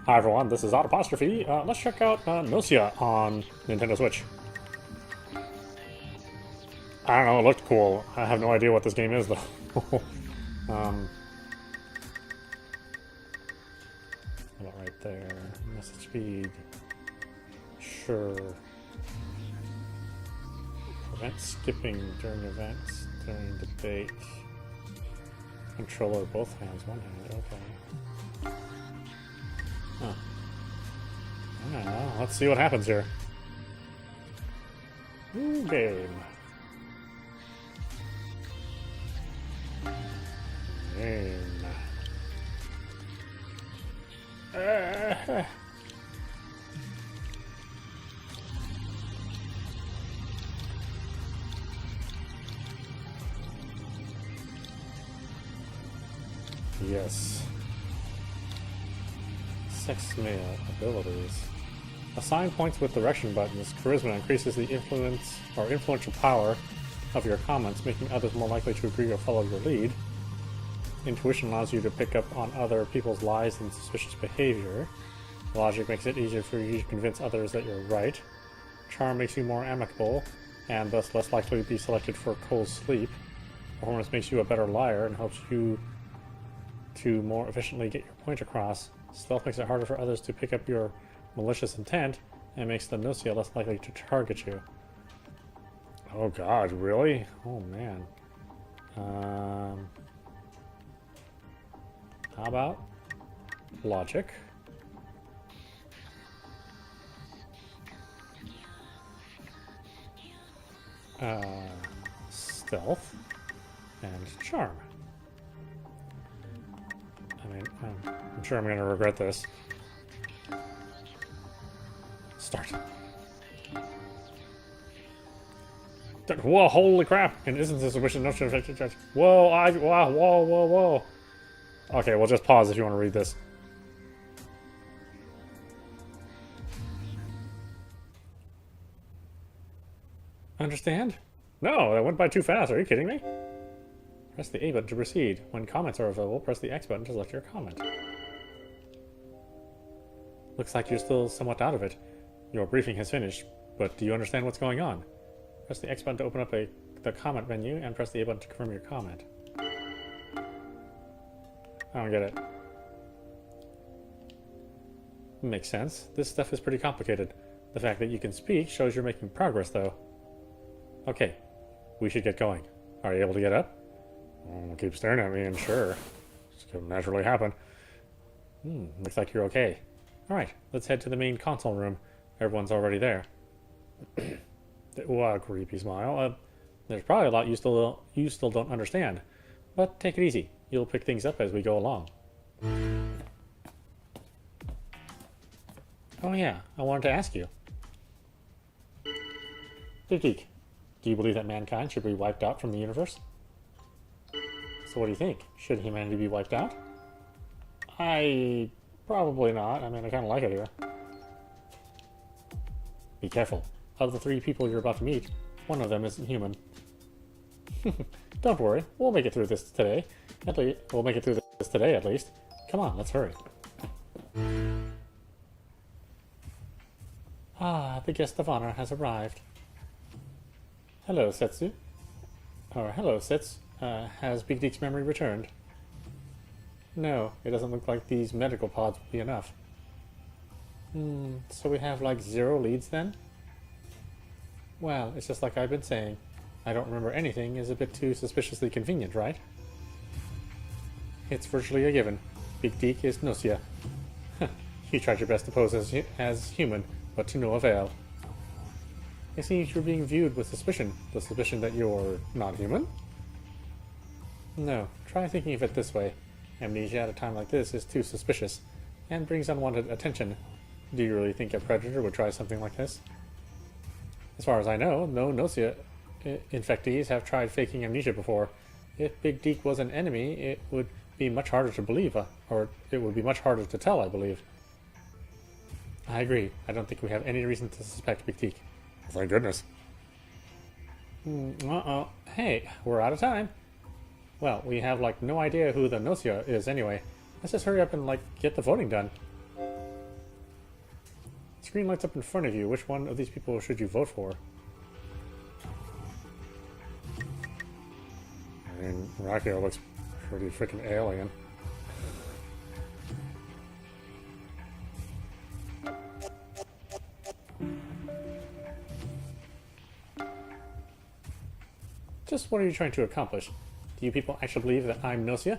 Hi everyone, this is audap. Let's check out Gnosia on Nintendo Switch. I don't know, it looked cool. I have no idea what this game is though. um, how about right there? Message speed. Sure. Prevent skipping during events, during debate. Controller both hands, one hand, okay. Huh. I don't know, let's see what happens here. Ooh, game. Game. Yes. Sex male abilities. Assign points with direction buttons. Charisma increases the influence or influential power of your comments, making others more likely to agree or follow your lead. Intuition allows you to pick up on other people's lies and suspicious behavior. Logic makes it easier for you to convince others that you're right. Charm makes you more amicable, and thus less likely to be selected for cold sleep. Performance makes you a better liar and helps you to more efficiently get your point across. Stealth makes it harder for others to pick up your malicious intent, and makes the Gnosia less likely to target you. Oh god, really? Oh man. How about logic? Stealth and charm. I mean, I'm sure I'm going to regret this. Start. Whoa, holy crap! And isn't this a wish and no affected judge? Whoa, wow, whoa. Okay, we'll just pause if you want to read this. Understand? No, that went by too fast. Are you kidding me? Press the A button to proceed. When comments are available, press the X button to select your comment. Looks like you're still somewhat out of it. Your briefing has finished, but do you understand what's going on? Press the X button to open up the comment menu, and press the A button to confirm your comment. I don't get it. Makes sense. This stuff is pretty complicated. The fact that you can speak shows you're making progress, though. Okay, we should get going. Are you able to get up? Keep staring at me, and sure. This could naturally happen. Looks like you're okay. Alright, let's head to the main console room. Everyone's already there. Wow, creepy smile. There's probably a lot you still don't understand. But take it easy. You'll pick things up as we go along. Oh yeah, I wanted to ask you. Big Geek, do you believe that mankind should be wiped out from the universe? So what do you think? Should humanity be wiped out? Probably not. I mean, I kind of like it here. Be careful. Of the 3 people you're about to meet, one of them isn't human. Don't worry. We'll make it through this today. We'll make it through this today, at least. Come on, let's hurry. Ah, the guest of honor has arrived. Hello, Setsu. Or hello, Sets. Has Big Geek's memory returned? No, it doesn't look like these medical pods will be enough. So we have like 0 leads then? Well, it's just like I've been saying. I don't remember anything is a bit too suspiciously convenient, right? It's virtually a given. Big Geek is Gnosia. You tried your best to pose as human, but to no avail. It seems you're being viewed with suspicion. The suspicion that you're not human? No, try thinking of it this way. Amnesia at a time like this is too suspicious, and brings unwanted attention. Do you really think a predator would try something like this? As far as I know, no Gnosia infectees have tried faking amnesia before. If Big Geek was an enemy, it would be much harder to believe, or it would be much harder to tell, I believe. I agree. I don't think we have any reason to suspect Big Geek. Thank goodness. Uh-oh. Hey, we're out of time. Well, we have, like, no idea who the Gnosia is anyway. Let's just hurry up and, like, get the voting done. screen lights up in front of you. Which one of these people should you vote for? I mean, Rakio looks pretty freaking alien. Just what are you trying to accomplish? Do you people actually believe that I'm Gnosia?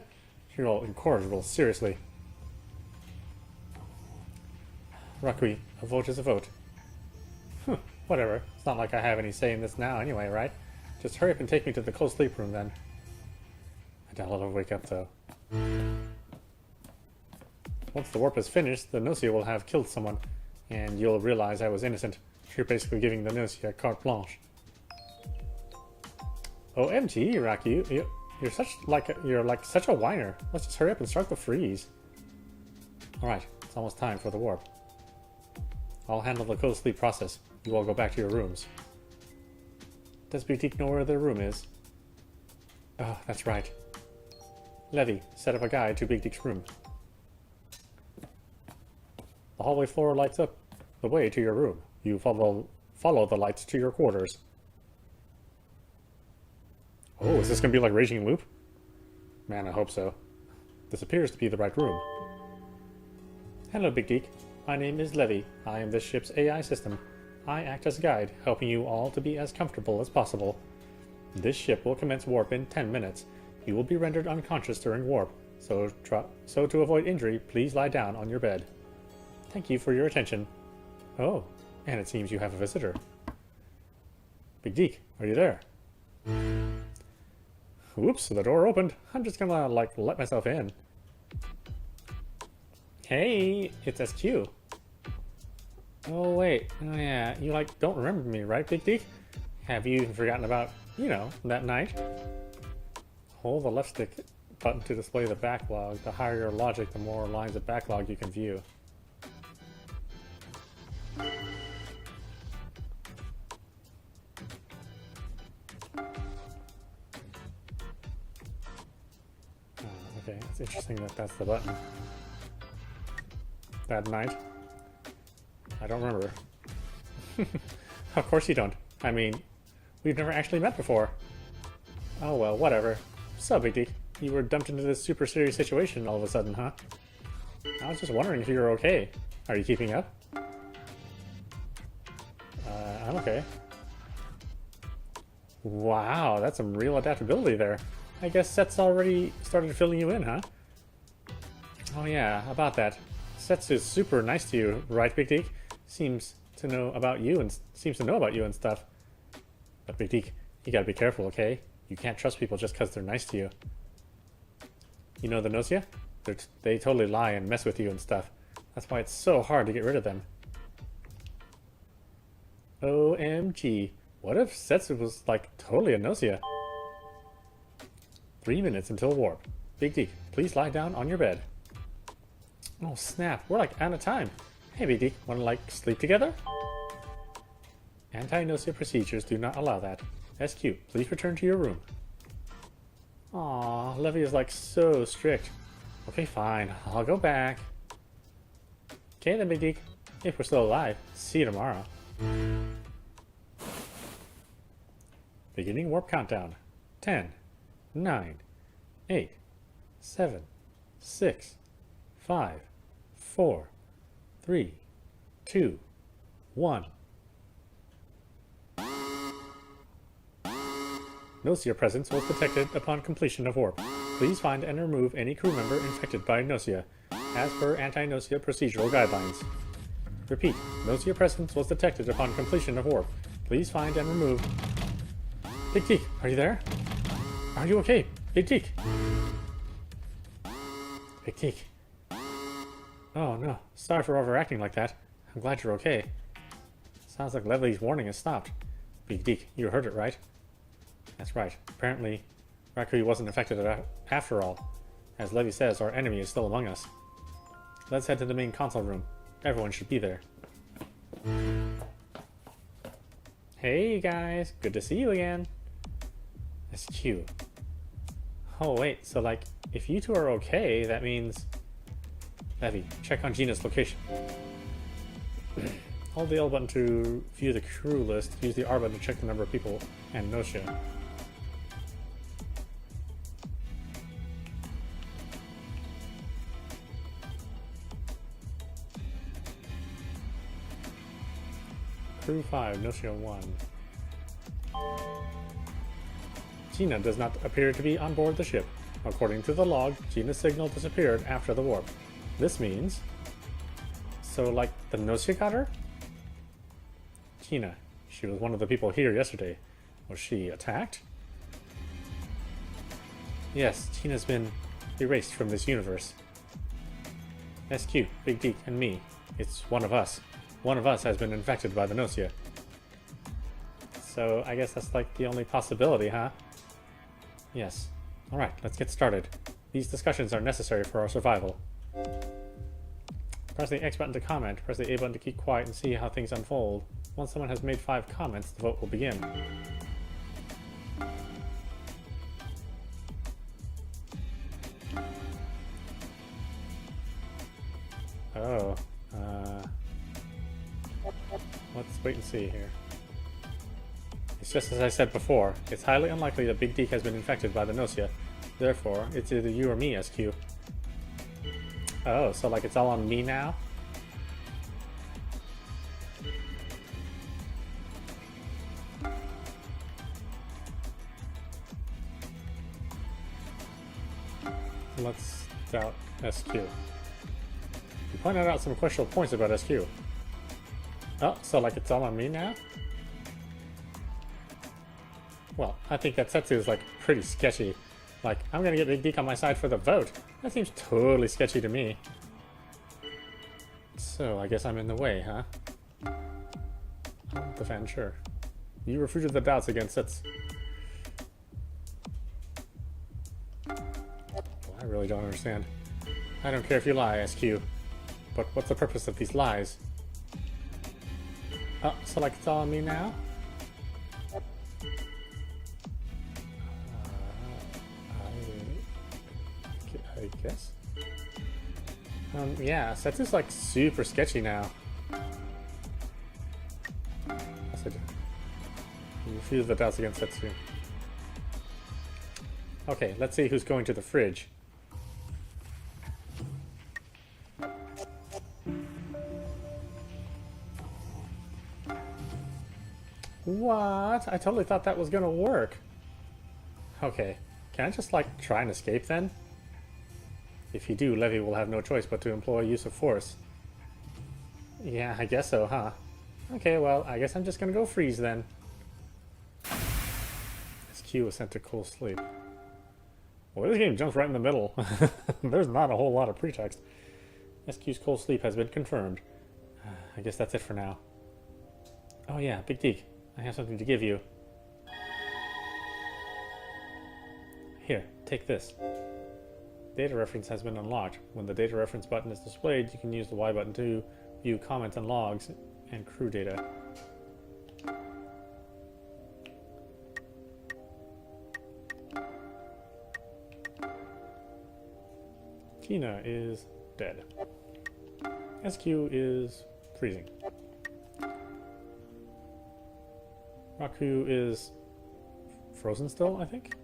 You're all incorrigible, seriously. Rakui, a vote is a vote. Whatever. It's not like I have any say in this now anyway, right? Just hurry up and take me to the closed sleep room then. I doubt I'll wake up though. Once the warp is finished, the Gnosia will have killed someone, and you'll realize I was innocent. You're basically giving the Gnosia carte blanche. OMG, Raku, you're like such a whiner. Let's just hurry up and start the freeze. Alright, it's almost time for the warp. I'll handle the closed sleep process. You all go back to your rooms. Does Boutique know where their room is? Oh, that's right. Levy, set up a guide to Big Dick's room. The hallway floor lights up the way to your room. You follow the lights to your quarters. Oh, is this going to be like Raging Loop? Man, I hope so. This appears to be the right room. Hello, Big Dick. My name is Levy. I am this ship's AI system. I act as a guide, helping you all to be as comfortable as possible. This ship will commence warp in 10 minutes. You will be rendered unconscious during warp, so to avoid injury, please lie down on your bed. Thank you for your attention. Oh, and it seems you have a visitor. Big Deke, are you there? Whoops, the door opened. I'm just gonna, let myself in. Hey, it's SQ. Oh, wait. Oh, yeah. You, don't remember me, right, Big Deke? Have you even forgotten about, that night? Hold the left stick button to display the backlog. The higher your logic, the more lines of backlog you can view. Okay, it's interesting that that's the button. That night? I don't remember. Of course you don't. I mean, we've never actually met before. Oh well, whatever. So, Big D, you were dumped into this super serious situation all of a sudden, huh? I was just wondering if you were okay. Are you keeping up? I'm okay. Wow, that's some real adaptability there. I guess Set's already started filling you in, huh? Oh yeah, about that. Set's is super nice to you, right, Big Deke? Seems to know about you and stuff. But Big Deke, you gotta be careful, okay? You can't trust people just because they're nice to you. You know the Gnosia? They totally lie and mess with you and stuff. That's why it's so hard to get rid of them. OMG. What if Setsu was totally a Gnosia? 3 minutes until warp. Big D, please lie down on your bed. Oh snap, we're out of time. Hey Big D, wanna sleep together? Anti-Gnosia procedures do not allow that. SQ, please return to your room. Aw, Levy is so strict. Okay, fine, I'll go back. Okay then, Big D, if we're still alive, see you tomorrow. Beginning warp countdown. 10, 9, 8, 7, 6, 5, 4, 3, 2, 1. Gnosia presence was detected upon completion of warp. Please find and remove any crew member infected by Gnosia, as per anti-Gnosia procedural guidelines. Repeat, Gnosia presence was detected upon completion of warp. Please find and remove... Big Deke, are you there? Are you okay? Big Deke? Big Deke. Oh no, sorry for overacting like that. I'm glad you're okay. Sounds like Levy's warning has stopped. Big Deke, you heard it right? That's right. Apparently, Rakui wasn't affected after all. As Levy says, our enemy is still among us. Let's head to the main console room. Everyone should be there. Hey guys, good to see you again. SQ. Oh wait, so if you two are okay, that means... Levy, check on Gina's location. Hold the L button to view the crew list. Use the R button to check the number of people and Gnosia. Crew 5, Gnosia 1. Gina does not appear to be on board the ship. According to the log, Gina's signal disappeared after the warp. This means... So, like, the Gnosia got her? Gina. She was one of the people here yesterday. Was she attacked? Yes, Gina's been erased from this universe. SQ, Big Deke, and me. It's one of us. One of us has been infected by the Gnosia. So, I guess that's like the only possibility, huh? Yes. Alright, let's get started. These discussions are necessary for our survival. Press the X button to comment, press the A button to keep quiet and see how things unfold. Once someone has made 5 comments, the vote will begin. Oh, let's wait and see here. It's just as I said before, it's highly unlikely that Big Deke has been infected by the Gnosia. Therefore, it's either you or me, SQ. Oh, so like it's all on me now? Let's doubt SQ. You pointed out some questionable points about SQ. Oh, so like it's all on me now? Well, I think that Setsu is like pretty sketchy. Like, I'm gonna get Big Deke on my side for the vote. That seems totally sketchy to me. So, I guess I'm in the way, huh? I'll defend, sure. You refuted the doubts against Sets. Well, I really don't understand. I don't care if you lie, SQ. But what's the purpose of these lies? Oh, so like it's all on me now? I guess. Yeah, Setsu's like super sketchy now. You refuse the doubts against Setsu. Okay, let's see who's going to the fridge. What? I totally thought that was gonna work. Okay, can I just like try and escape then? If you do, Levy will have no choice but to employ use of force. Yeah, I guess so, huh? Okay, well, I guess I'm just gonna go freeze then. SQ was sent to cool sleep. Well, this game jumps right in the middle. There's not a whole lot of pretext. SQ's cold sleep has been confirmed. I guess that's it for now. Oh yeah, Big Deke, I have something to give you. Here, take this. Data reference has been unlocked. When the data reference button is displayed, you can use the Y button to view comments and logs and crew data. Gina is dead. SQ is freezing. Raku is frozen still, I think.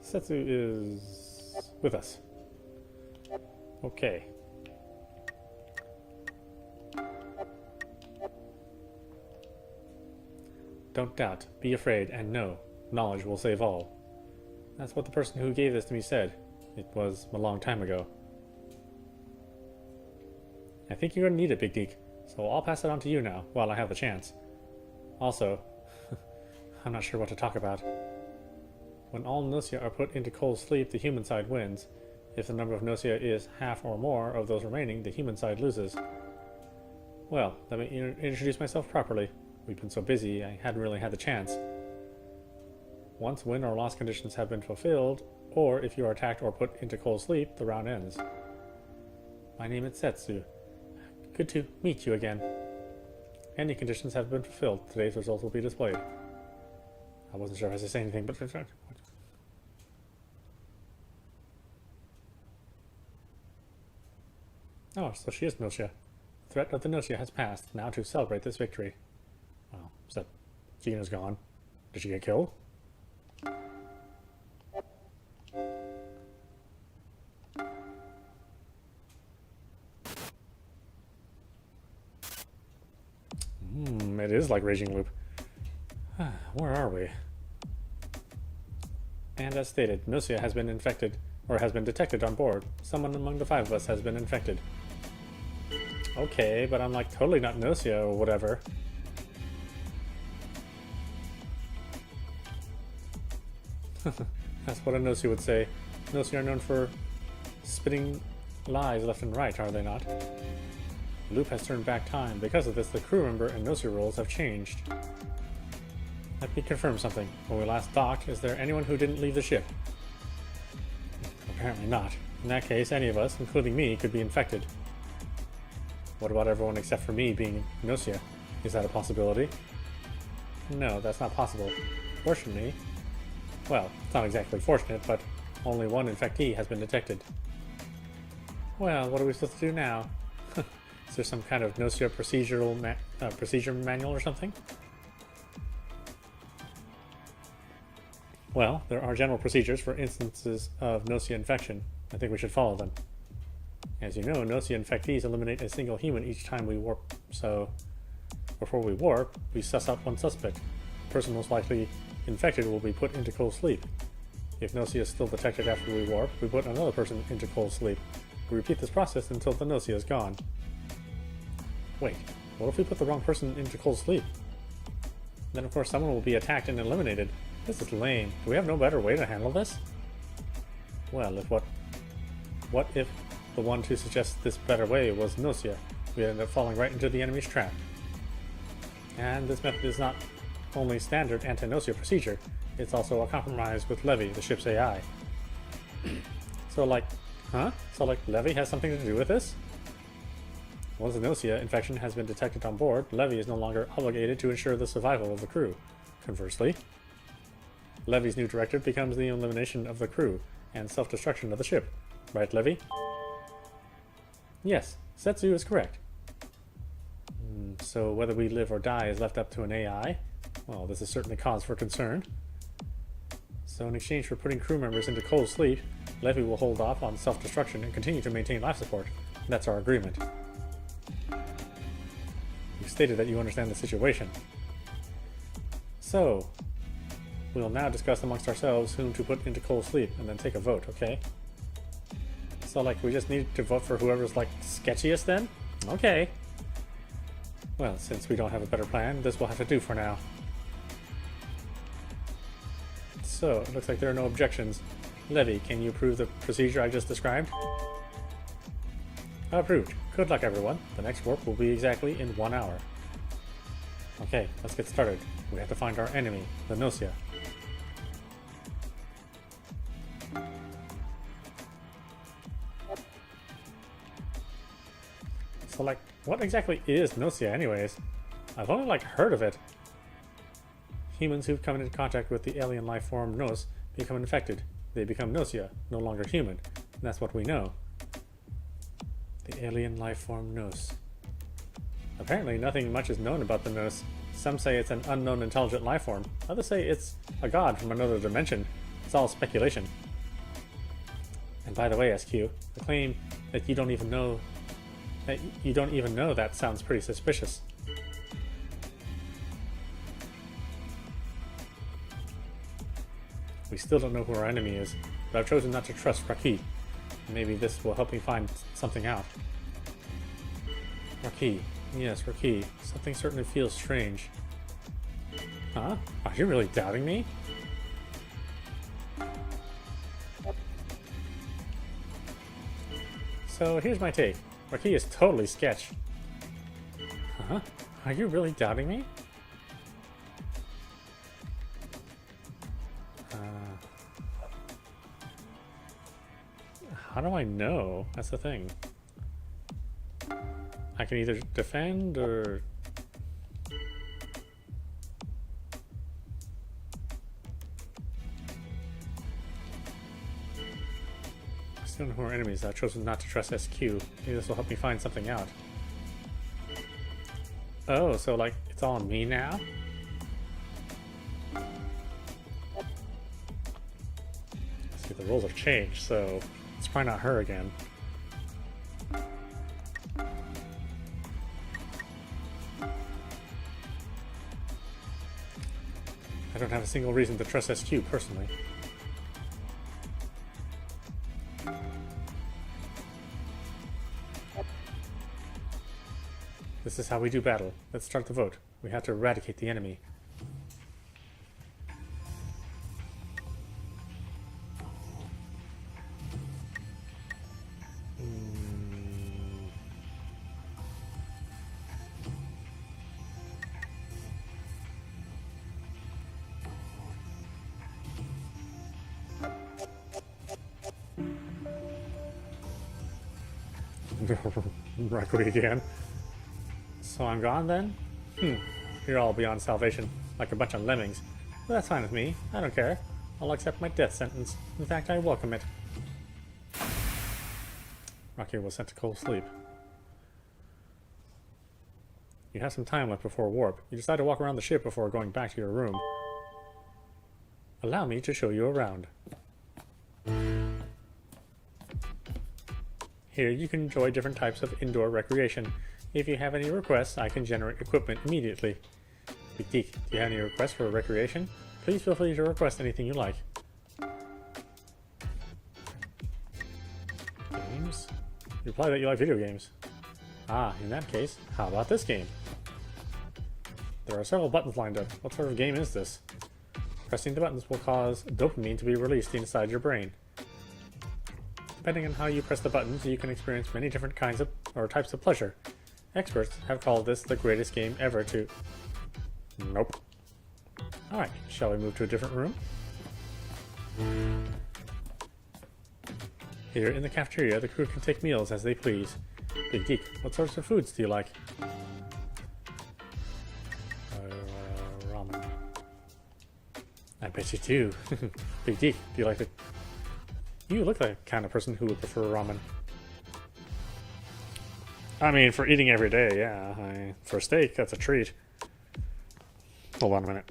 Setsu is with us. Okay. Don't doubt, be afraid, and know, knowledge will save all. That's what the person who gave this to me said. It was a long time ago. I think you're going to need it, Big Deke, so I'll pass it on to you now, while I have the chance. Also, I'm not sure what to talk about. When all Gnosia are put into cold sleep, the human side wins. If the number of Gnosia is half or more of those remaining, the human side loses. Well, let me introduce myself properly. We've been so busy, I hadn't really had the chance. Once win or loss conditions have been fulfilled, or if you are attacked or put into cold sleep, the round ends. My name is Setsu. Good to meet you again. Any conditions have been fulfilled. Today's results will be displayed. I wasn't sure if I should say anything, but... Oh, so she is Gnosia. threat of the Gnosia has passed. Now to celebrate this victory. Well, except Gina's gone. Did she get killed? It is like Raging Loop. Where are we? And as stated, Gnosia has been infected, or has been detected on board. Someone among the 5 of us has been infected. Okay, but I'm like totally not Gnosia or whatever. That's what a Gnosia would say. Gnosia are known for spitting lies left and right, are they not? Loop has turned back time. Because of this, the crew member and Gnosia roles have changed. Let me confirm something. When we last docked, is there anyone who didn't leave the ship? Apparently not. In that case, any of us, including me, could be infected. What about everyone except for me being Gnosia? Is that a possibility? No, that's not possible. Fortunately, well, it's not exactly fortunate, but only one infectee has been detected. Well, what are we supposed to do now? Is there some kind of Gnosia procedure manual or something? Well, there are general procedures for instances of Gnosia infection. I think we should follow them. As you know, Gnosia infectees eliminate a single human each time we warp, so before we warp, we suss out one suspect. The person most likely infected will be put into cold sleep. If Gnosia is still detected after we warp, we put another person into cold sleep. We repeat this process until the Gnosia is gone. Wait, what if we put the wrong person into cold sleep? Then of course someone will be attacked and eliminated. This is lame. Do we have no better way to handle this? Well, what if the one to suggest this better way was Gnosia? We end up falling right into the enemy's trap. And this method is not only standard anti-Gnosia procedure, it's also a compromise with Levy, the ship's AI. So like Levy has something to do with this? Once the Gnosia infection has been detected on board, Levy is no longer obligated to ensure the survival of the crew. Conversely, Levy's new directive becomes the elimination of the crew and self-destruction of the ship. Right, Levy? Yes, Setsu is correct. So whether we live or die is left up to an AI? Well, this is certainly cause for concern. So in exchange for putting crew members into cold sleep, Levy will hold off on self-destruction and continue to maintain life support. That's our agreement. You've stated that you understand the situation. So, we'll now discuss amongst ourselves whom to put into cold sleep and then take a vote, okay? So like we just need to vote for whoever's like sketchiest then? Okay. Well, since we don't have a better plan, this will have to do for now. So, it looks like there are no objections. Levy, can you approve the procedure I just described? Approved. Good luck, everyone. The next warp will be exactly in 1 hour. Okay, let's get started. We have to find our enemy, the Gnosia. So, like, what exactly is Gnosia anyways? I've only, like, heard of it. Humans who've come into contact with the alien life form Gnos become infected. They become Gnosia, no longer human. And that's what we know. The alien life form Gnos. Apparently nothing much is known about the Gnos. Some say it's an unknown intelligent life form. Others say it's a god from another dimension. It's all speculation. And by the way, SQ, the claim that you don't even know that sounds pretty suspicious. We still don't know who our enemy is, but I've chosen not to trust Raki. Maybe this will help me find something out. Raki. Yes, Raki. Something certainly feels strange. Huh? Are you really doubting me? So here's my take. Raki is totally sketch. Huh? Are you really doubting me? How do I know? That's the thing. I can either defend or... I still know who our enemies are. I've chosen not to trust SQ. Maybe this will help me find something out. Oh, so like it's all on me now? See, the rules have changed, so it's probably not her again. I don't have a single reason to trust SQ personally. This is how we do battle. Let's start the vote. We have to eradicate the enemy. Rackley again. So I'm gone then? You're all beyond salvation, like a bunch of lemmings. Well, that's fine with me. I don't care. I'll accept my death sentence. In fact, I welcome it. Rocky was sent to cold sleep. You have some time left before warp. You decide to walk around the ship before going back to your room. Allow me to show you around. Here you can enjoy different types of indoor recreation. If you have any requests, I can generate equipment immediately. Big Deke, do you have any requests for recreation? Please feel free to request anything you like. Games? You reply that you like video games. Ah, in that case, how about this game? There are several buttons lined up. What sort of game is this? Pressing the buttons will cause dopamine to be released inside your brain. Depending on how you press the buttons, you can experience many different kinds of or types of pleasure. Experts have called this the greatest game ever to... Nope. Alright, shall we move to a different room? Here in the cafeteria, the crew can take meals as they please. Big Geek, what sorts of foods do you like? Ramen. I bet you do. Big Geek, do you like it? You look like the kind of person who would prefer ramen. I mean, for eating every day, yeah. For steak, that's a treat. Hold on a minute.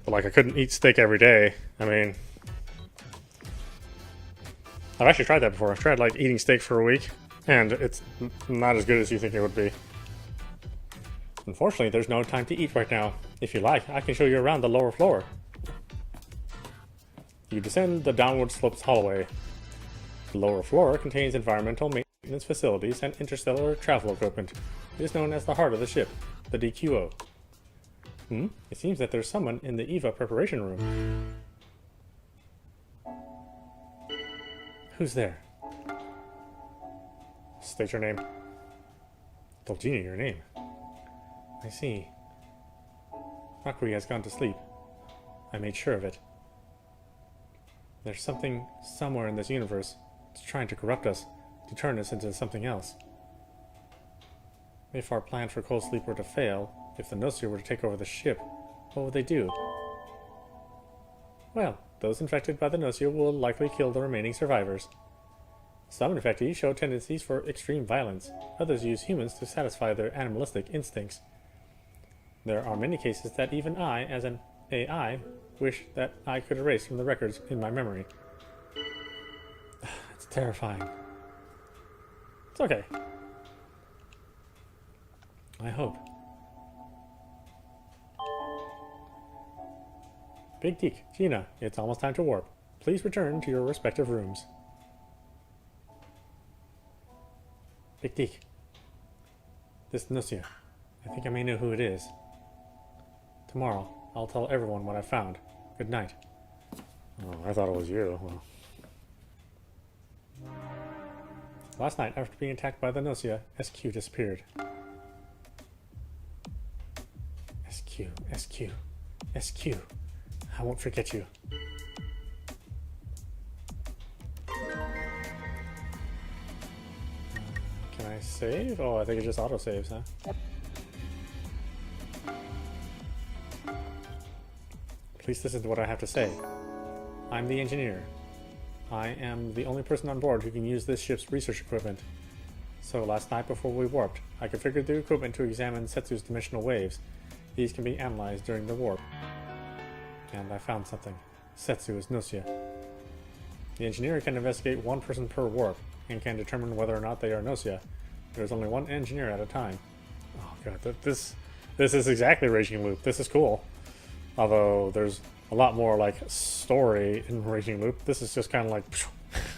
But like, I couldn't eat steak every day. I mean, I've actually tried that before. I've tried like eating steak for a week, and it's not as good as you think it would be. Unfortunately, there's no time to eat right now. If you like, I can show you around the lower floor. You descend the downward slopes hallway. The lower floor contains environmental maintenance facilities and interstellar travel equipment. It is known as the heart of the ship, the DQO. It seems that there's someone in the EVA preparation room. Who's there? State your name. Told Genie your name. I see. Rakui has gone to sleep. I made sure of it. There's something somewhere in this universe that's trying to corrupt us, to turn us into something else. If our plan for cold sleep were to fail, if the Gnosia were to take over the ship, what would they do? Well, those infected by the Gnosia will likely kill the remaining survivors. Some infectees show tendencies for extreme violence. Others use humans to satisfy their animalistic instincts. There are many cases that even I, as an AI, wish that I could erase from the records in my memory. It's terrifying. It's okay. I hope. Big Deke, Gina, it's almost time to warp. Please return to your respective rooms. Big Deke. This Gnosia. I think I may know who it is. Tomorrow, I'll tell everyone what I found. Good night. Oh, I thought it was you. Well. Last night, after being attacked by the Gnosia, SQ disappeared. SQ, SQ, SQ. I won't forget you. Can I save? Oh, I think it just auto-saves, huh? At least this is what I have to say. I'm the engineer. I am the only person on board who can use this ship's research equipment. So last night before we warped, I configured the equipment to examine Setsu's dimensional waves. These can be analyzed during the warp. And I found something. Setsu is Gnosia. The engineer can investigate one person per warp, and can determine whether or not they are Gnosia. There's only one engineer at a time. Oh god, this is exactly Raging Loop. This is cool. Although there's a lot more like story in Raging Loop. This is just kind of like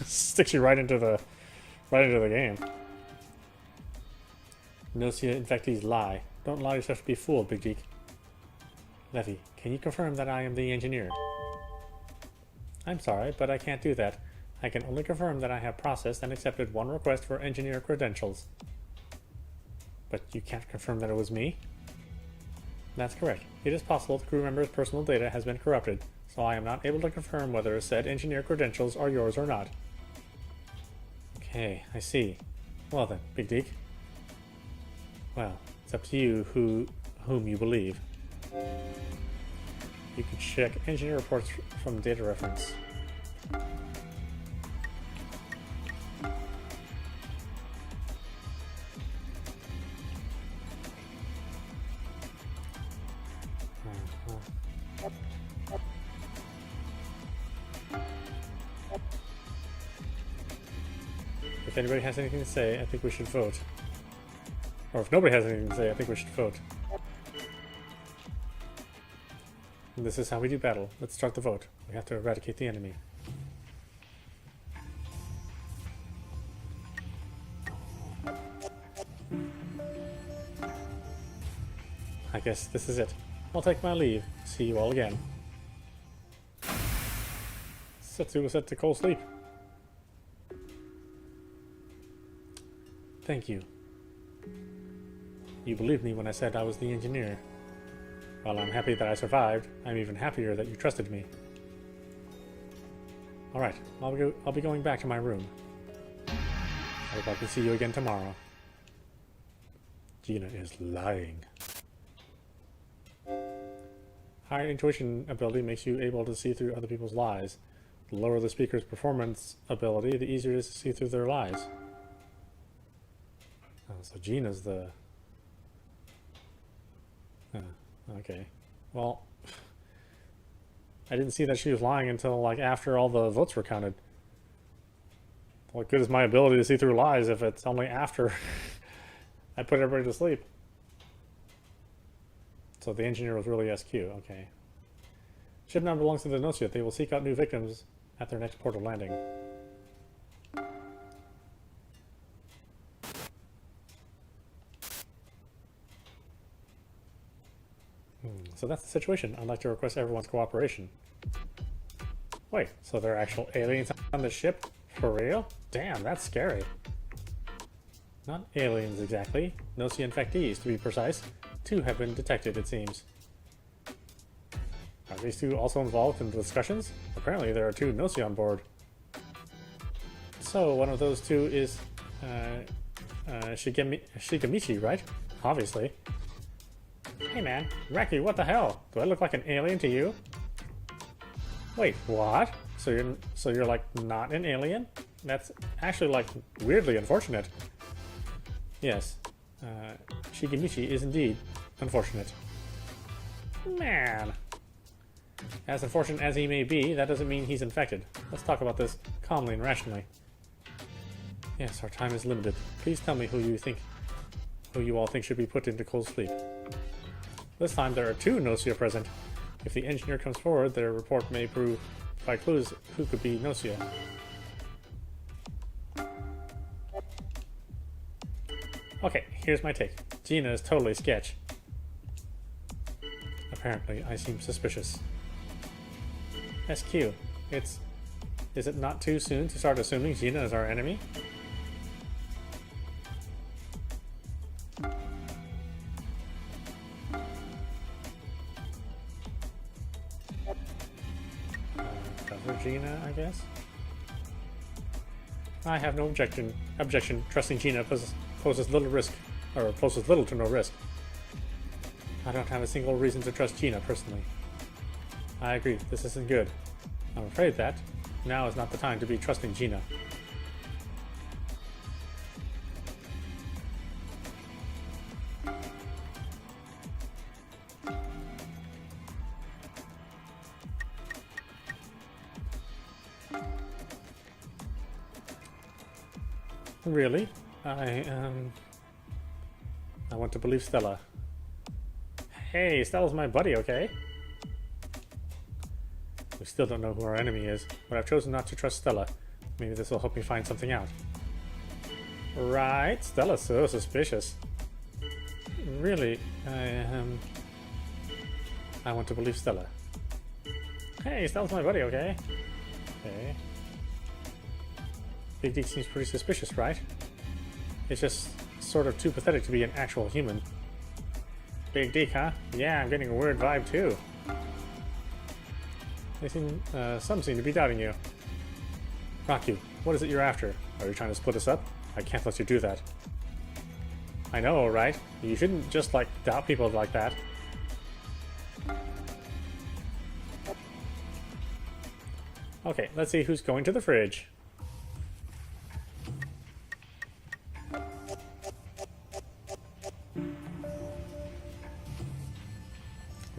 sticks you right into the game. Gnosia infectees lie. Don't allow yourself to be fooled, Big Geek. Levy, can you confirm that I am the engineer? I'm sorry, but I can't do that. I can only confirm that I have processed and accepted one request for engineer credentials. But you can't confirm that it was me? That's correct. It is possible the crew member's personal data has been corrupted, so I am not able to confirm whether said engineer credentials are yours or not. Okay, I see. Well then, Big Geek. Well, it's up to you whom you believe. You can check engineer reports from data reference. If anybody has anything to say, I think we should vote. Or if nobody has anything to say, I think we should vote. And this is how we do battle. Let's start the vote. We have to eradicate the enemy. I guess this is it. I'll take my leave. See you all again. Setsu was set to cold sleep. Thank you. You believed me when I said I was the engineer. While I'm happy that I survived, I'm even happier that you trusted me. Alright, I'll be going back to my room. I hope I can see you again tomorrow. Gina is lying. Higher intuition ability makes you able to see through other people's lies. The lower the speaker's performance ability, the easier it is to see through their lies. Oh, so Gina's the... okay. Well, I didn't see that she was lying until like after all the votes were counted. What good is my ability to see through lies if it's only after I put everybody to sleep? So the engineer was really SQ, okay. Ship now belongs to the Gnosia. They will seek out new victims at their next port of landing. So that's the situation. I'd like to request everyone's cooperation. Wait, so there are actual aliens on the ship? For real? Damn, that's scary. Not aliens exactly. Gnosia infectees, to be precise. 2 have been detected, it seems. Are these 2 also involved in the discussions? Apparently there are 2 Gnosia on board. So one of those 2 is Shigemichi, right? Obviously. Hey man, Reki, what the hell? Do I look like an alien to you? Wait, what? So you're like not an alien? That's actually like weirdly unfortunate. Yes, Shigemichi is indeed unfortunate. Man. As unfortunate as he may be, that doesn't mean he's infected. Let's talk about this calmly and rationally. Yes, our time is limited. Please tell me who you all think should be put into cold sleep. This time there are 2 Gnosia present. If the engineer comes forward, their report may prove by clues who could be Gnosia. Okay, here's my take. Gina is totally sketch. Apparently, I seem suspicious. SQ, is it not too soon to start assuming Gina is our enemy? over Gina, I guess. I have no objection. Trusting Gina poses little risk, or poses little to no risk. I don't have a single reason to trust Gina personally. I agree, this isn't good. I'm afraid that now is not the time to be trusting Gina. Really? I want to believe Stella. Hey, Stella's my buddy, okay? We still don't know who our enemy is, but I've chosen not to trust Stella. Maybe this will help me find something out. Right? Stella's so suspicious. Really? I want to believe Stella. Hey, Stella's my buddy, okay? Okay. Big D seems pretty suspicious, right? It's just sort of too pathetic to be an actual human. Big D, huh? Yeah, I'm getting a weird vibe too. Some seem to be doubting you. Raku, what is it you're after? Are you trying to split us up? I can't let you do that. I know, right? You shouldn't just, like, doubt people like that. Okay, let's see who's going to the fridge.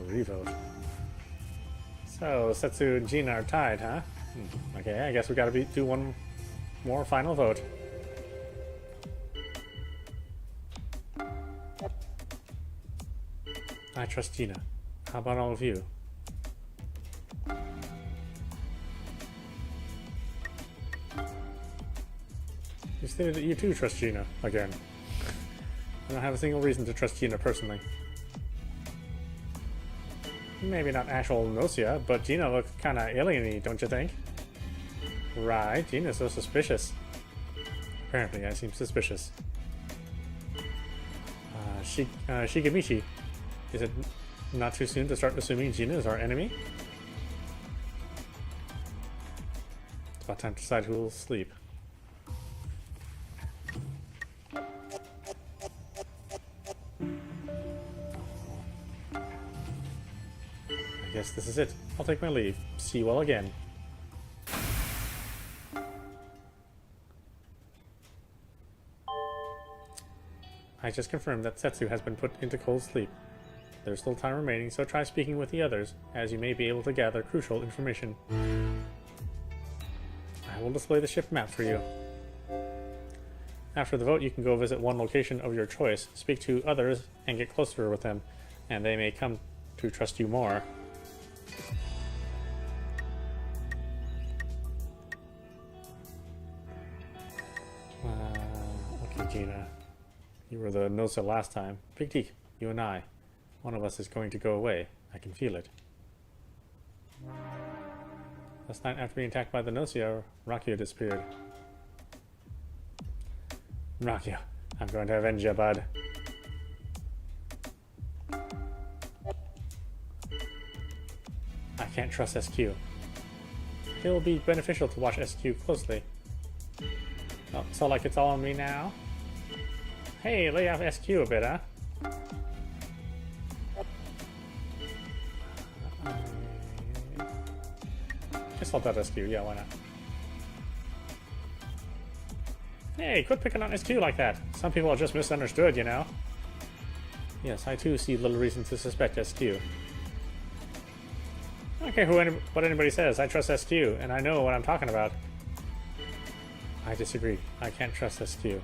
Revote. So, Setsu and Gina are tied, huh? Okay, I guess we gotta do one more final vote. I trust Gina. How about all of you? You stated that you too trust Gina, again. I don't have a single reason to trust Gina personally. Maybe not actual Gnosia, but Gina looks kinda alien-y, don't you think? Right, Gina's so suspicious. Apparently, I seem suspicious. Shigemichi. Is it not too soon to start assuming Gina is our enemy? It's about time to decide who will sleep. I guess this is it. I'll take my leave. See you all again. I just confirmed that Setsu has been put into cold sleep. There's still time remaining, so try speaking with the others, as you may be able to gather crucial information. I will display the ship map for you. After the vote, you can go visit one location of your choice, speak to others, and get closer with them, and they may come to trust you more. Okay, Gina. You were the Gnosia last time. Big D, you and I. One of us is going to go away. I can feel it. Last night after being attacked by the Gnosia, Raku disappeared. Raku, I'm going to avenge you, bud. I can't trust SQ. It will be beneficial to watch SQ closely. Oh, so like it's all on me now? Hey, lay off SQ a bit, huh? Guess I'll doubt SQ, yeah, why not? Hey, quit picking on SQ like that. Some people are just misunderstood, you know? Yes, I too see little reason to suspect SQ. I don't care what anybody says, I trust SQ, and I know what I'm talking about. I disagree. I can't trust SQ. I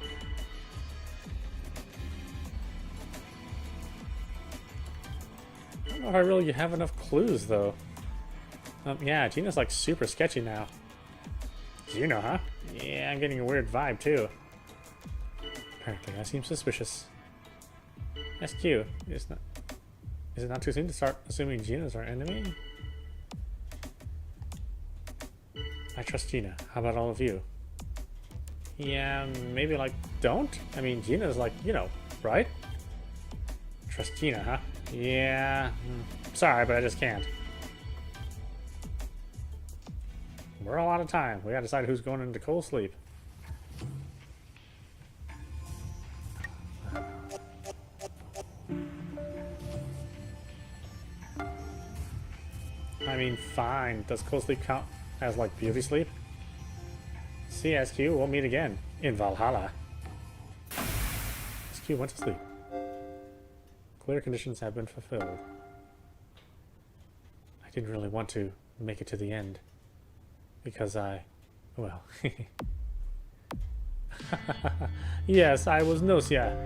don't know if I really have enough clues, though. Yeah, Gina's like super sketchy now. Gina, huh? Yeah, I'm getting a weird vibe, too. Apparently, I seem suspicious. SQ, is it not too soon to start assuming Gina's our enemy? I trust Gina. How about all of you? Yeah, maybe like don't? I mean, Gina's like, you know, right? Trust Gina, huh? Yeah. Sorry, but I just can't. We're all out of time. We gotta decide who's going into cold sleep. I mean, fine. Does cold sleep count as like beauty sleep? See, SQ, we'll meet again in Valhalla. SQ went to sleep. Clear conditions have been fulfilled. I didn't really want to make it to the end. Because well... Yes, I was Gnosia.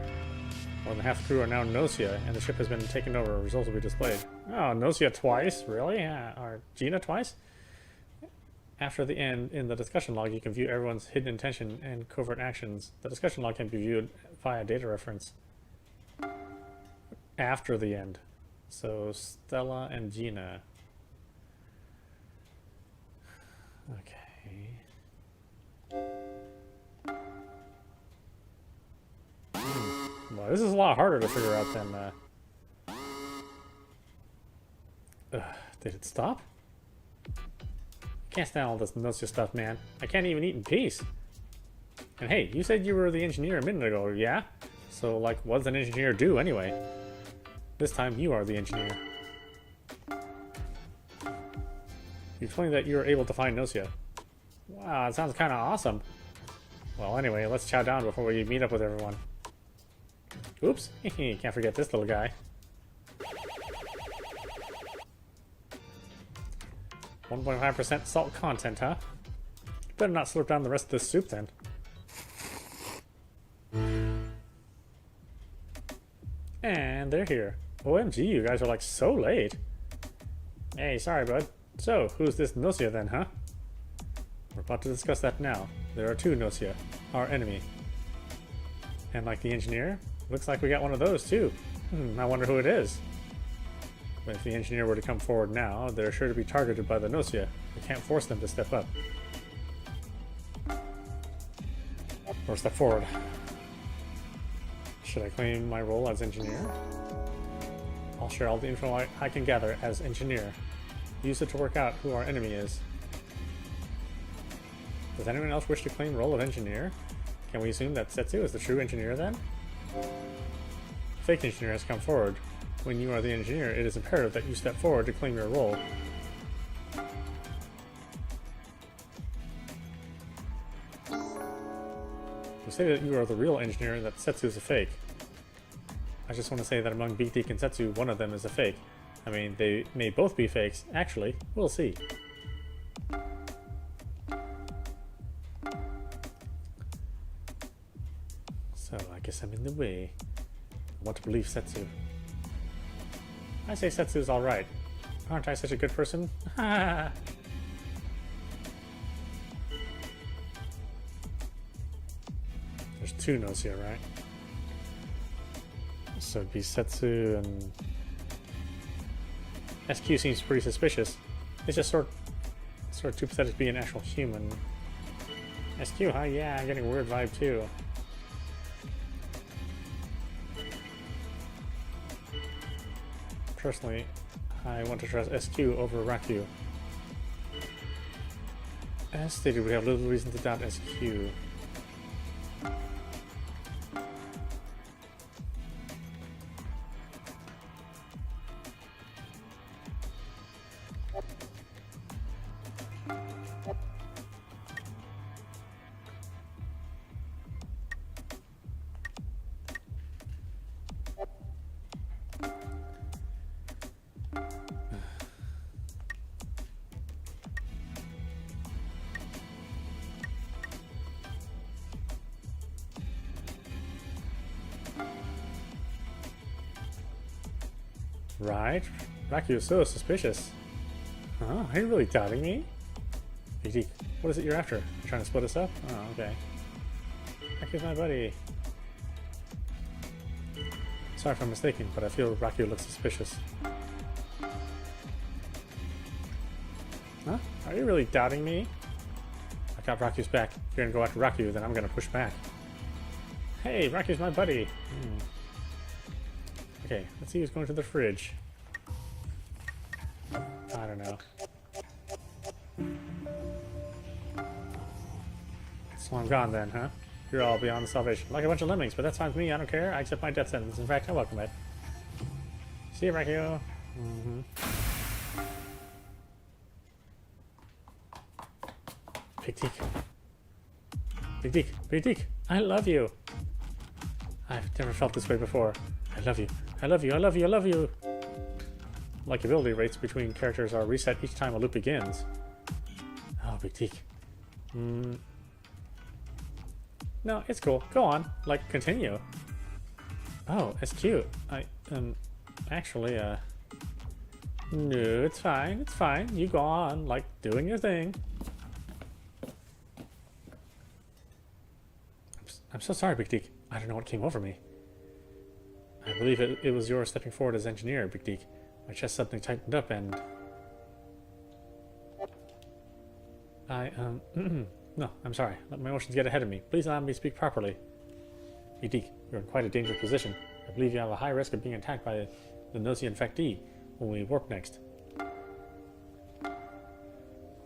More than half the crew are now Gnosia, and the ship has been taken over. Results will be displayed. Oh, Gnosia twice? Really? Or Gina twice? After the end, in the discussion log, you can view everyone's hidden intention and covert actions. The discussion log can be viewed via data reference. After the end. So, Stella and Gina. Okay. Well, this is a lot harder to figure out than... did it stop? Can't stand all this Gnosia stuff, man. I can't even eat in peace. And hey, you said you were the engineer a minute ago, yeah? So, like, what does an engineer do anyway? This time, you are the engineer. You explained that you were able to find Gnosia. Wow, that sounds kind of awesome. Well, anyway, let's chow down before we meet up with everyone. Oops, can't forget this little guy. 1.5% salt content, huh? Better not slurp down the rest of this soup then. And they're here. OMG, you guys are like so late. Hey, sorry bud. So, who's this Gnosia then, huh? We're about to discuss that now. There are two Gnosia, our enemy. And like the engineer, looks like we got one of those too. I wonder who it is. But if the engineer were to come forward now, they're sure to be targeted by the Gnosia. We can't force them to step up. Or step forward. Should I claim my role as engineer? I'll share all the info I can gather as engineer. Use it to work out who our enemy is. Does anyone else wish to claim the role of engineer? Can we assume that Setsu is the true engineer then? Fake engineer has come forward. When you are the engineer, it is imperative that you step forward to claim your role. You say that you are the real engineer and that Setsu is a fake. I just want to say that among Big Deke and Setsu, one of them is a fake. I mean, they may both be fakes. Actually, we'll see. So, I guess I'm in the way. I want to believe Setsu. I say Setsu's alright. Aren't I such a good person? There's two Gnosia, right? So it'd be Setsu and... SQ seems pretty suspicious. It's just sort of too pathetic to be an actual human. SQ, huh? Yeah, I'm getting a weird vibe too. Personally, I want to trust SQ over Raku. As stated, we have little reason to doubt SQ. Right? Raku is so suspicious. Huh? Are you really doubting me? Big Deke, what is it you're after? You trying to split us up? Oh, okay. Raku's my buddy. Sorry if I'm mistaken, but I feel Raku looks suspicious. Huh? Are you really doubting me? I got Raku's back. If you're gonna go after Raku, then I'm gonna push back. Hey, Raku's my buddy. Okay, let's see who's going to the fridge. I don't know. So I'm gone then, huh? You're all beyond salvation. Like a bunch of lemmings, but that's fine with me. I don't care. I accept my death sentence. In fact, I welcome it. See you, Rakio. Big Deek. Big Deek. Big Deek. I love you. I've never felt this way before. I love you. I love you. I love you. I love you. Likability rates between characters are reset each time a loop begins. Oh, Big Deek. No, it's cool. Go on. Like, continue. Oh, it's cute. Actually, no, it's fine. It's fine. You go on, like, doing your thing. I'm so sorry, Big Deek. I don't know what came over me. I believe it was your stepping forward as engineer, Big Deek. My chest suddenly tightened up and... No, I'm sorry. Let my emotions get ahead of me. Please allow me to speak properly. Big Deek, you're in quite a dangerous position. I believe you have a high risk of being attacked by the Gnosia infectee when we warp next.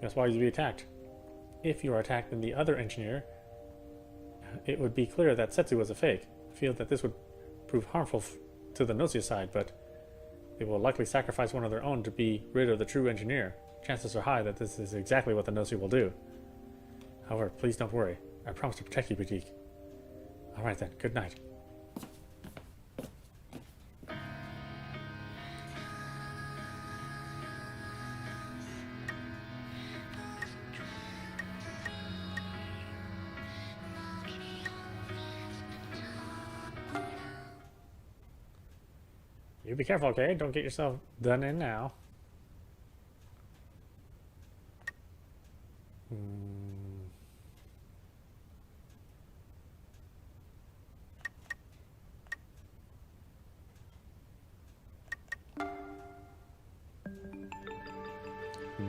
That's why you'd be attacked. If you are attacked, then the other engineer... It would be clear that Setsu was a fake. I feel that this would prove harmful to the Gnosia side, but they will likely sacrifice one of their own to be rid of the true engineer. Chances are high that this is exactly what the Gnosia will do. However, please don't worry. I promise to protect you, Big Deek. Alright then, good night. You be careful, okay? Don't get yourself done in now.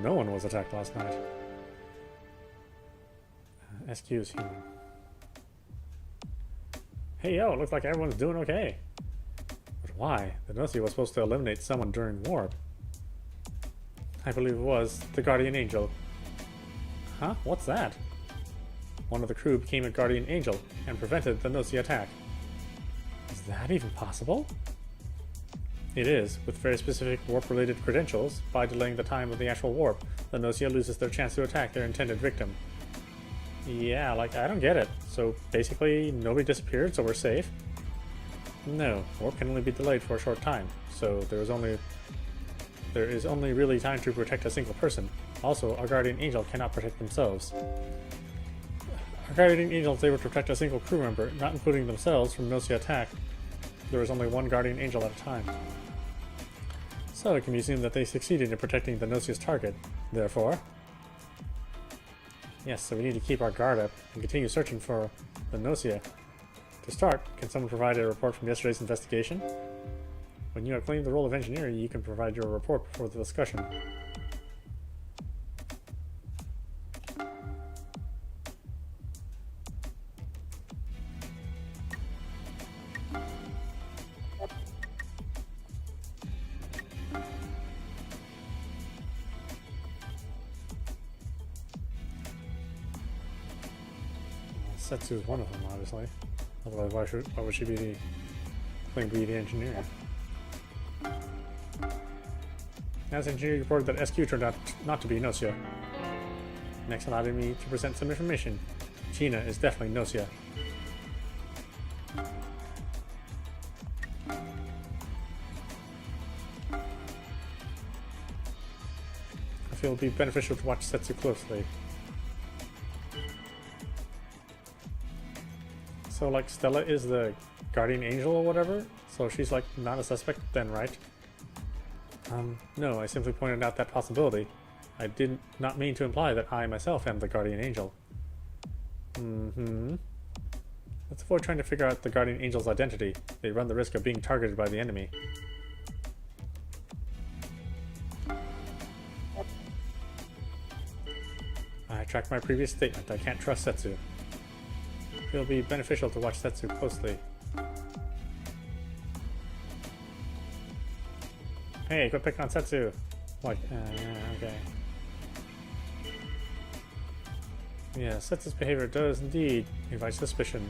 No one was attacked last night. SQ is human. Hey yo, looks like everyone's doing okay. But why? The Gnosia was supposed to eliminate someone during warp. I believe it was the Guardian Angel. Huh? What's that? One of the crew became a Guardian Angel and prevented the Gnosia attack. Is that even possible? It is, with very specific warp-related credentials. By delaying the time of the actual warp, the Gnosia loses their chance to attack their intended victim. Yeah, like, I don't get it. So, basically, nobody disappeared, so we're safe? No, warp can only be delayed for a short time, so there is only really time to protect a single person. Also, our Guardian Angel cannot protect themselves. Our Guardian Angel is able to protect a single crew member, not including themselves, from Gnosia attack. There is only one Guardian Angel at a time. So it can be assumed that they succeeded in protecting the Gnosia's target. Therefore... Yes, so we need to keep our guard up and continue searching for the Gnosia. To start, can someone provide a report from yesterday's investigation? When you have claimed the role of engineer, you can provide your report before the discussion. Setsu is one of them, obviously. Otherwise, why would she be claimed to be the engineer? As engineer, you reported that SQ turned out not to be Gnosia. Next allowed me to present some information. China is definitely Gnosia. I feel it would be beneficial to watch Setsu closely. So, like, Stella is the Guardian Angel or whatever? So she's, like, not a suspect then, right? No, I simply pointed out that possibility. I did not mean to imply that I myself am the Guardian Angel. Let's avoid trying to figure out the Guardian Angel's identity. They run the risk of being targeted by the enemy. I tracked my previous statement. I can't trust Setsu. It'll be beneficial to watch Setsu closely. Hey, quit picking on Setsu! Like, okay. Yeah, Setsu's behavior does indeed invite suspicion.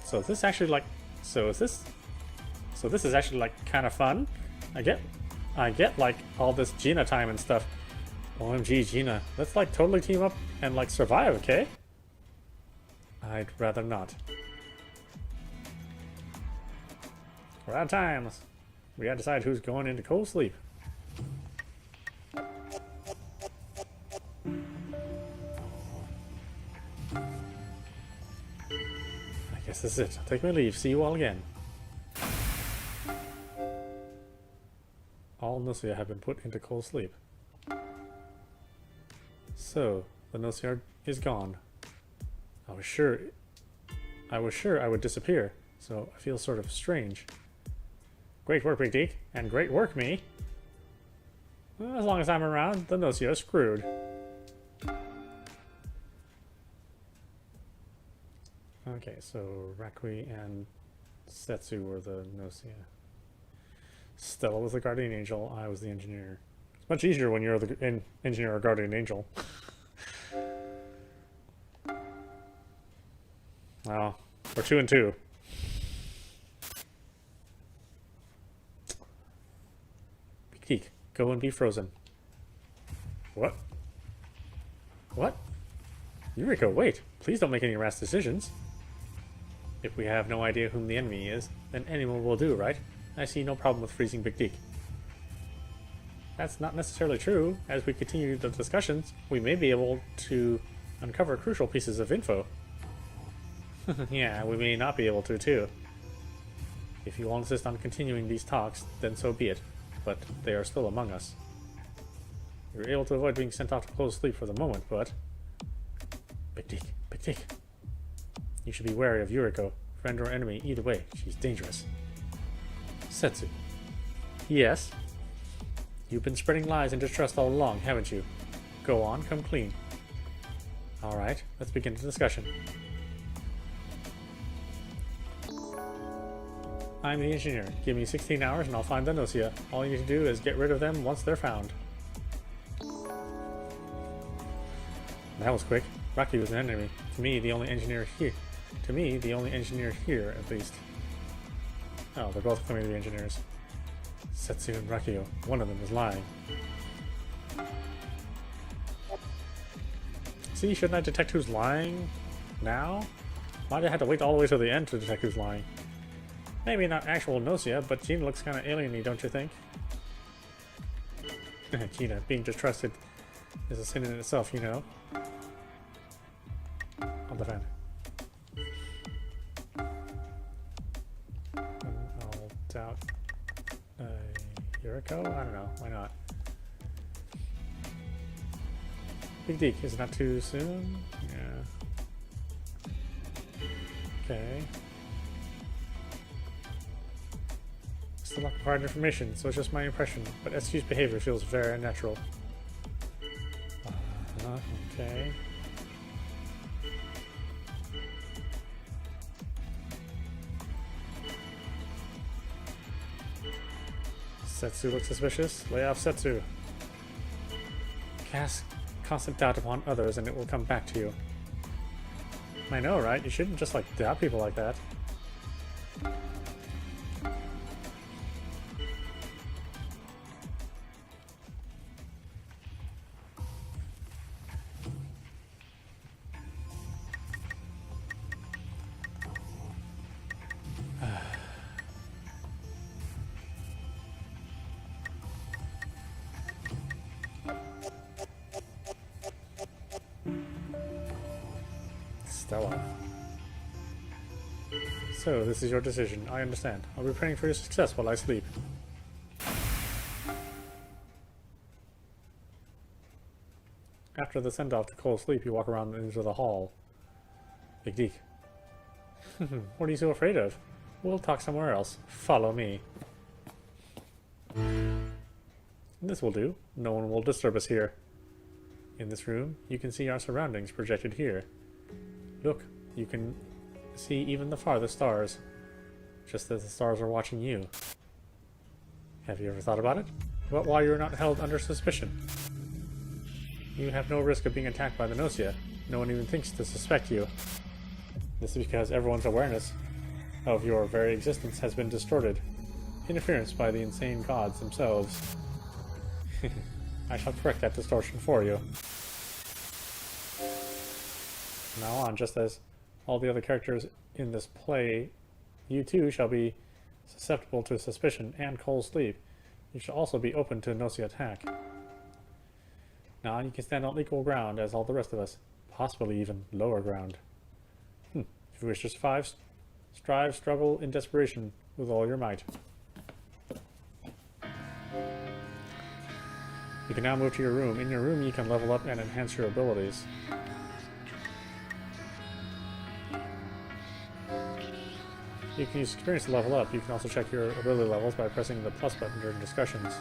So is this actually like, so this is actually like kind of fun. I get like all this Gina time and stuff. OMG Gina, let's like totally team up and like survive, okay? I'd rather not. We're out of time. We gotta decide who's going into cold sleep. I guess this is it. I'll take my leave. See you all again. All Gnosia have been put into cold sleep. So, the Gnosia is gone. I was sure I would disappear, so I feel sort of strange. Great work, Big Deke, and great work, me. Well, as long as I'm around, the Gnosia is screwed. Okay, so Rakui and Setsu were the Gnosia. Stella was the guardian angel, I was the engineer. It's much easier when you're the engineer or guardian angel. Well, we're 2 and 2. Big Deke, go and be frozen. What? What? Yuriko, wait. Please don't make any rash decisions. If we have no idea whom the enemy is, then anyone will do, right? I see no problem with freezing Big Deke. That's not necessarily true. As we continue the discussions, we may be able to uncover crucial pieces of info. Yeah, we may not be able to, too. If you all insist on continuing these talks, then so be it. But they are still among us. You're able to avoid being sent off to close sleep for the moment, but... Big Deke. You should be wary of Yuriko. Friend or enemy, either way, she's dangerous. Setsu. Yes? You've been spreading lies and distrust all along, haven't you? Go on, come clean. Alright, let's begin the discussion. I'm the engineer. Give me 16 hours and I'll find the Gnosia. All you need to do is get rid of them once they're found. That was quick. Rocky was an enemy. To me, the only engineer here, at least. Oh, they're both claiming to be engineers. Setsu and Rakio. One of them is lying. See, shouldn't I detect who's lying now? Why'd I have to wait all the way to the end to detect who's lying? Maybe not actual Gnosia, but Gina looks kind of alien-y, don't you think? Gina, being distrusted is a sin in itself, you know. I'll defend. I'll doubt Yuriko? I don't know. Why not? Big Deke, is it not too soon? Yeah. Okay. Still not provided information, so it's just my impression, but SQ's behavior feels very unnatural. Okay. Setsu looks suspicious. Lay off Setsu. Cast constant doubt upon others and it will come back to you. I know, right? You shouldn't just like doubt people like that. Stella. So, this is your decision. I understand. I'll be praying for your success while I sleep. After the send-off to cold sleep, you walk around into the hall. Big Deke. What are you so afraid of? We'll talk somewhere else. Follow me. This will do. No one will disturb us here. In this room, you can see our surroundings projected here. Look, you can see even the farthest stars, just as the stars are watching you. Have you ever thought about it? about why you are not held under suspicion. You have no risk of being attacked by the Gnosia. No one even thinks to suspect you. This is because everyone's awareness of your very existence has been distorted. Interference by the insane gods themselves. I shall correct that distortion for you. From now on, just as all the other characters in this play, you too shall be susceptible to suspicion and cold sleep. You shall also be open to Gnosia attack. Now you can stand on equal ground as all the rest of us, possibly even lower ground. If you wish to survive, strive, struggle in desperation with all your might. You can now move to your room. In your room, you can level up and enhance your abilities. You can use experience to level up. You can also check your ability levels by pressing the plus button during discussions.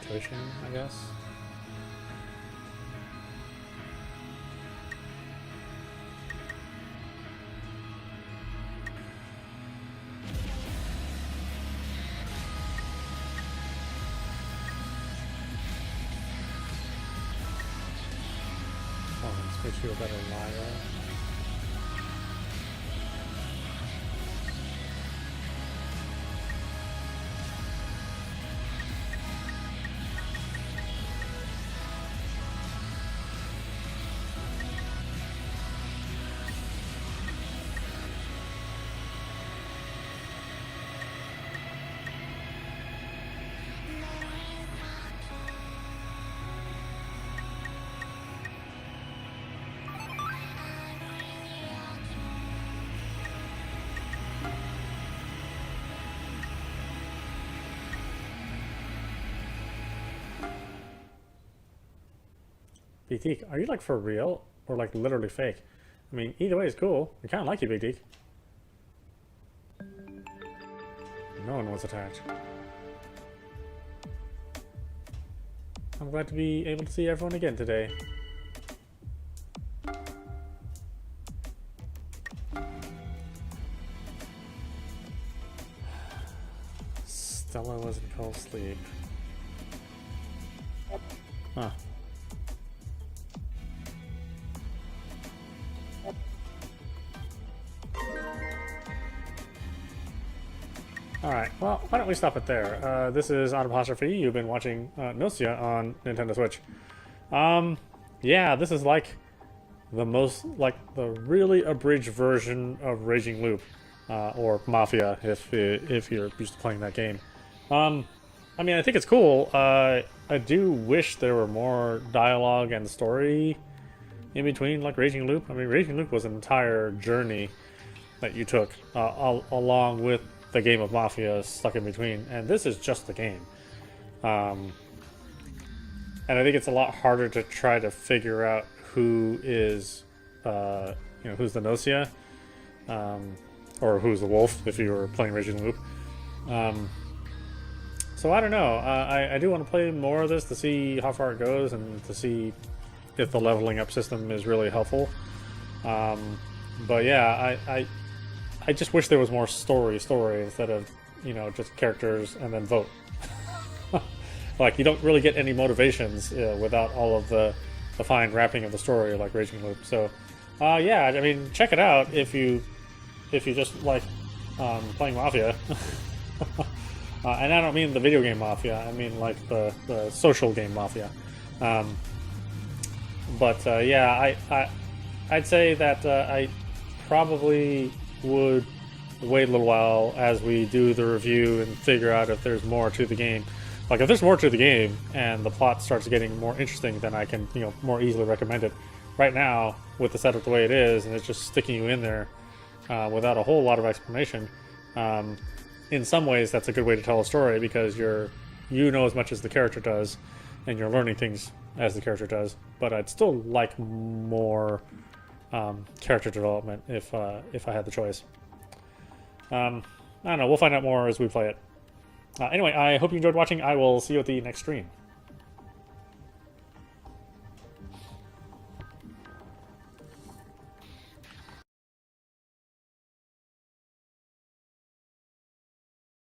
Intuition, I guess. Oh, this makes you a better liar. Big Deke, are you like for real or like literally fake? I mean, either way is cool. I kind of like you, Big Deke. No one was attacked. I'm glad to be able to see everyone again today. Stella was in cold sleep. Huh. Alright, well, why don't we stop it there? This is audap. You've been watching Gnosia on Nintendo Switch. Yeah, this is like the really abridged version of Raging Loop, or Mafia, if you're used to playing that game. I mean, I think it's cool. I do wish there were more dialogue and story in between, like Raging Loop. I mean, Raging Loop was an entire journey that you took, along with the game of Mafia stuck in between, and this is just the game. And I think it's a lot harder to try to figure out who is, who's the Gnosia, or who's the wolf if you were playing Raging Loop. So I don't know. I do want to play more of this to see how far it goes and to see if the leveling up system is really helpful. But yeah, I just wish there was more story instead of, just characters and then vote. Like, you don't really get any motivations without all of the fine wrapping of the story like Raging Loop. So, yeah, I mean, check it out if you just like playing Mafia. And I don't mean the video game Mafia, I mean like the social game Mafia. Yeah, I'd say that I probably would wait a little while as we do the review and figure out if there's more to the game. Like, if there's more to the game and the plot starts getting more interesting, then I can, more easily recommend it. Right now, with the setup the way it is, and it's just sticking you in there without a whole lot of explanation, in some ways that's a good way to tell a story, because you know as much as the character does, and you're learning things as the character does. But I'd still like more character development if I had the choice. I don't know. We'll find out more as we play it. Anyway, I hope you enjoyed watching. I will see you at the next stream.